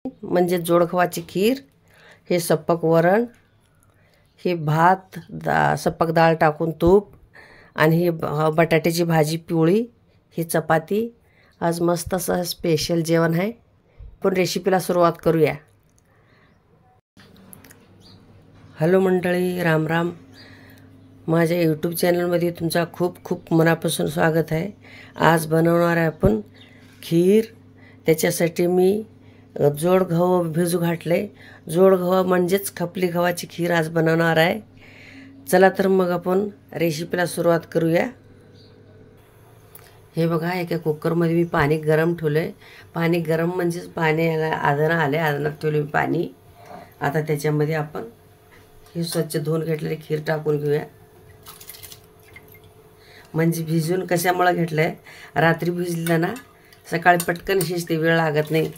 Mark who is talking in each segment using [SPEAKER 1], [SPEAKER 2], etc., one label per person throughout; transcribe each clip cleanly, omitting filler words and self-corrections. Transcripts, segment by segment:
[SPEAKER 1] म्हणजे जोडगव्हाची खीर, हे सपक वरण, हे भात सपक डाळ टाकून तूप, आणि ही बटाट्याची भाजी पिवळी, ही चपाती. आज मस्त असं स्पेशल जेवण आहे. पण रेसिपीला सुरुवात करूया. हॅलो मंडळी, राम राम. माझ्या यूट्यूब चॅनलमध्ये तुमचा खूप खूप मनापासून स्वागत आहे. आज बनवणार आहे आपण खीर. त्याच्यासाठी मी जोड गहू भिजू घातले. जोड गहू म्हणजेच खपली गव्हाची खीर आज बनवणार आहे. चला तर मग आपण रेसिपीला सुरुवात करूया. हे बघा, एका कुकरमध्ये मी पाणी गरम ठेवलं आहे. पाणी गरम म्हणजेच पाणी आधणं आले, आधणात ठेवले मी पाणी. आता त्याच्यामध्ये आपण हे स्वच्छ धुवून घेतलेली खीर टाकून घेऊया. म्हणजे भिजून कशामुळे घेतलं आहे, रात्री भिजलं ना सकाळी पटकन शिजते, वेळ लागत नाही.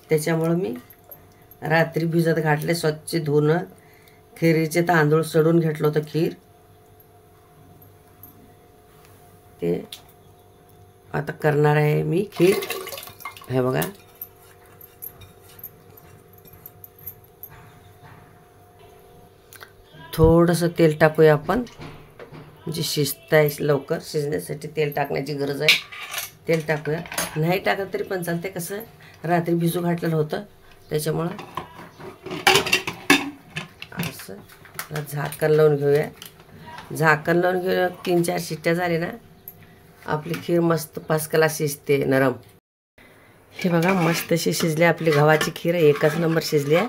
[SPEAKER 1] त्याच्यामुळं मी रात्री भिजत घातले. स्वच्छ धुवून खिरीचे तांदूळ सडून घेतलं होतं खीर. ते आता करणार आहे मी खीर. हे बघा, थोडंसं तेल टाकूया आपण, म्हणजे शिजता लवकर. शिजण्यासाठी तेल टाकण्याची गरज आहे. तेल टाकूया. नाही टाकलं तरी पण चालते, कसं रात्री भिजू घातलेलं होतं त्याच्यामुळं. असं झाकण लावून घेऊया. झाकण लावून घेऊया. 3-4 शिट्ट्या झाली ना आपली खीर मस्त पासकला शिजते, नरम. हे बघा, मस्त अशी शिजली आपली गव्हाची खीर. एकच नंबर शिजली आहे.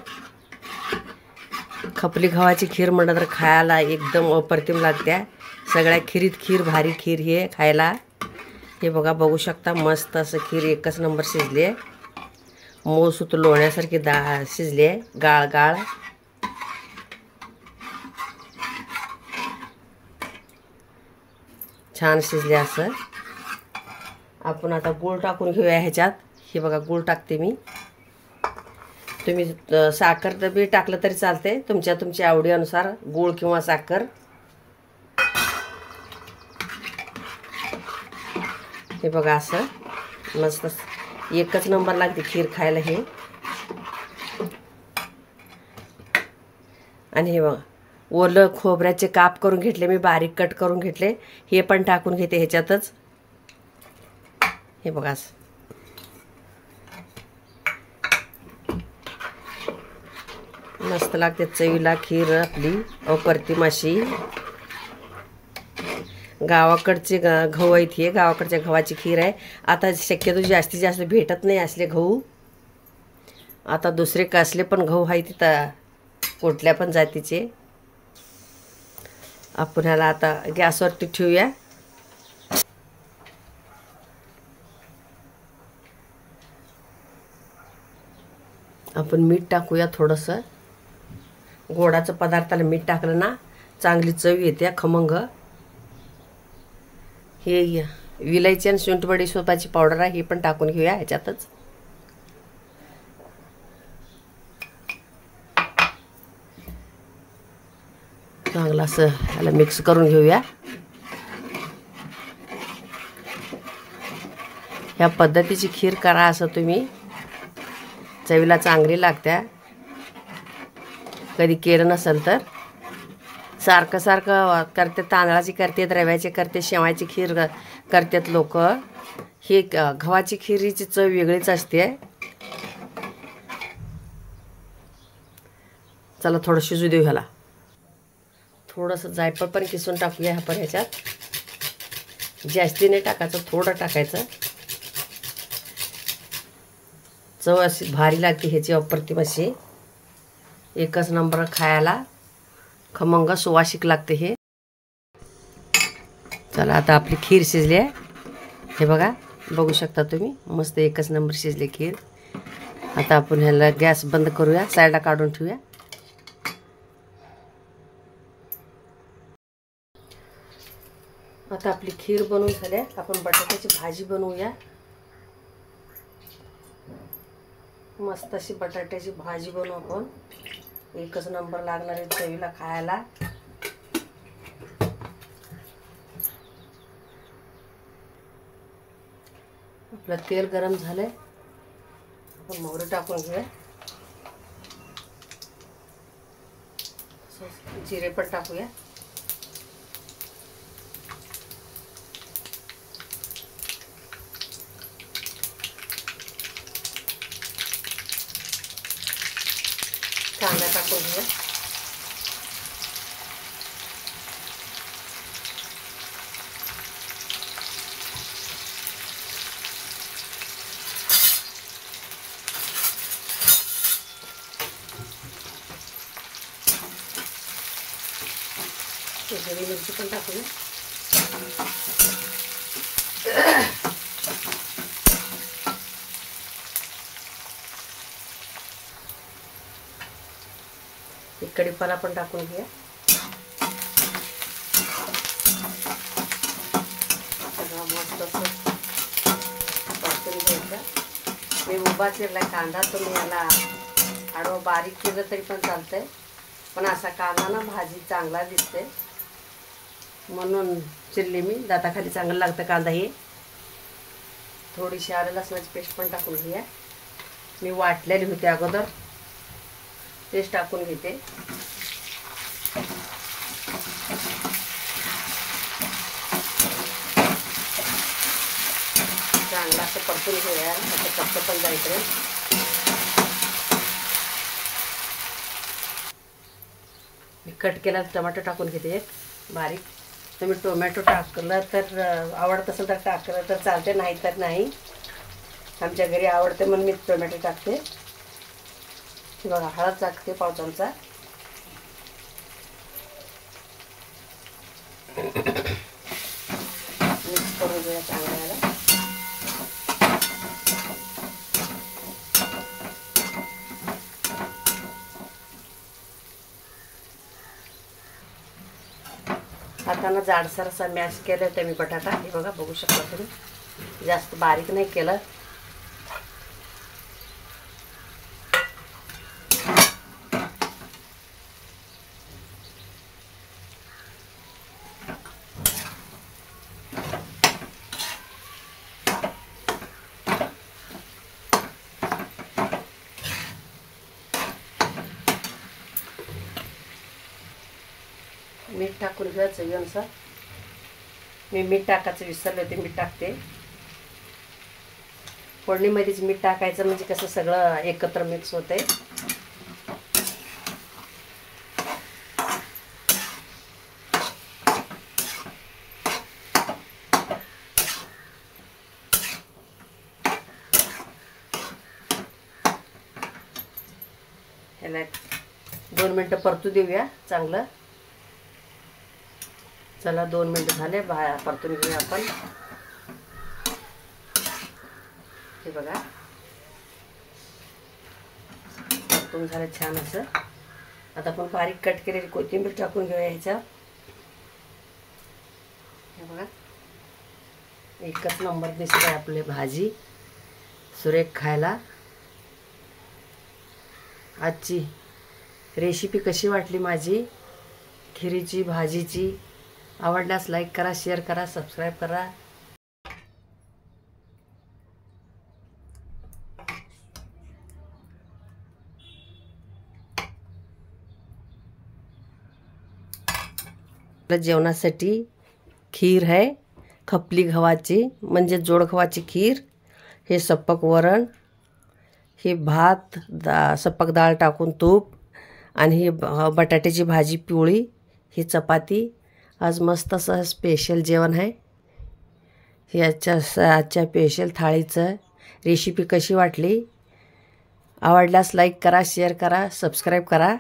[SPEAKER 1] खपली गव्हाची खीर म्हटलं तर खायला एकदम अप्रतिम लागते. सगळ्या खीरीत खीर, भारी खीर हे खायला. हे बघा, बघू शकता, मस्त असं खीर एकच नंबर शिजली आहे. मऊसूत लोण्यासारखी शिजली आहे, गाळ गाळ. छान शिजले. असं आपण आता गूळ टाकून घेऊया ह्याच्यात. हे बघा, गूळ टाकते मी. तुम्ही साखर तर बी टाकलं तरी चालते, तुमच्या आवडीनुसार गूळ किंवा साखर. हे बघा, असं मस्त एकच नंबर लागते खीर खायला हे. आणि हे बघा, ओलं खोबऱ्याचे काप करून घेतले मी, बारीक कट करून घेतले. हे पण टाकून घेते ह्याच्यातच. हे बघा, असं मस्त लागते चवीला खीर आपली अप्रतिम अशी. गावाकडचे गहू आहेत हे, गावाकडच्या गव्हाची खीर आहे. आता शक्यतो जास्तीत जास्त भेटत नाही असले गहू. आता दुसरे कसले पण गहू आहेत तिथं, कुठल्या पण जातीचे. आपण ह्याला आता गॅसवरती ठेवूया. आपण मीठ टाकूया थोडंसं. गोडाचं पदार्थाला मीठ टाकलं ना चांगली चव येते, खमंग. हे विलायची आणि सुंठवडी सोपाची पावडर आहे, हे पण टाकून घेऊया ह्याच्यातच. चांगलं असं ह्याला मिक्स करून घेऊया. ह्या पद्धतीची खीर करा असं तुम्ही, चवीला चांगली लागत्या. कधी केलं नसेल तर. सारखं सारखं करते, तांदळाची करते, रव्याची करते, शेवायची खीर करतात लोक. ही गव्हाची खीरीची चव वेगळीच असते. चला थोडं शिजू देऊ ह्याला. थोडंसं जायफळ पण किसून टाकूया आपण ह्याच्यात. जास्ती नाही टाकायचं, थोडं टाकायचं. चव अशी भारी लागते ह्याची, अप्रतिम अशी. एकच नंबर खायला, खमंग सुवासिक लागते हे. चला, आता आपली खीर शिजली आहे. हे बघा, बघू शकता तुम्ही, मस्त एकच नंबर शिजली खीर. आता आपण ह्याला गॅस बंद करूया, साईडला काढून ठेवूया. आता आपली खीर बनवून झाली. आपण बटाट्याची भाजी बनवूया. मस्त अशी बटाट्याची भाजी बनवू आपण. एकच नंबर लागणार आहे चवीला खायला. आपलं तेल गरम झालंय. आपण मोहरी टाकून घेऊया, जिरे पण टाकूया, कांदा टाकून घेऊया, हिरवी मिरची पण टाकूया, कढीपत्ता पण टाकून घेऊया, सगळं मस्त असं परतून घ्यायचं. मी उभा चिरलाय कांदा, तुम्ही याला आडवं बारीक केलं तरी पण चालतंय, पण असा कांदा ना भाजी चांगला दिसते म्हणून चिरली मी. दाताखाली चांगलं लागतं कांदा. हे थोडीशी आलं लसणाची पेस्ट पण टाकून घेऊया. मी वाटलेली होती अगोदर, पेस्ट टाकून घेते. चांगलं असं परतून घेऊया, असं कच्चं पण जायचं. मी कट केला टोमॅटो टाकून घेते एक बारीक. तुम्ही टोमॅटो टाकलं तर आवडत असेल तर टाकलं तर चालते, नाही तर नाही. आमच्या घरी आवडते म्हणून मी टोमॅटो टाकते. बघा, हळद टाकते पाव चमचा. मिक्स करून घेऊया चांगल्याला. हातानं जाडसर असा मॅश केलं होतं मी बटाटा. हे बघा, बघू शकता तुम्ही, जास्त बारीक नाही केलं. मीठ टाकून घ्यायचं चवीनुसार. मी मीठ टाकायचं विसरले होते, मीठ टाकते. फोडणीमध्येच मीठ टाकायचं म्हणजे कसं सगळं एकत्र मिक्स होतंय. ह्याला 2 मिनटं परतू देऊया चांगलं. चला, 2 मिनटं झाले, परतून घेऊया आपण. हे बघा, परतून झालं छान असं. आता आपण बारीक कट केलेली कोथिंबीर टाकून घेऊया ह्याच्यात. हे बघा, एकच नंबर दिसते आपली भाजी, सुरेख खायला. आजची रेसिपी कशी वाटली माझी खिरीची भाजीची? आवडल्यास लाईक करा, शेअर करा, सबस्क्राईब करा. जेवणासाठी खीर आहे, खपली गव्हाची म्हणजे जोड गव्हाची खीर. हे सपक वरण, हे भात, सपक डाळ टाकून तूप, आणि ही बटाट्याची भाजी पिवळी, ही चपाती. आज मस्त असं स्पेशल जेवण आहे. ही आजच्या स्पेशल थाळीचं रेसिपी कशी वाटली? आवडल्यास लाईक करा, शेअर करा, सबस्क्राईब करा.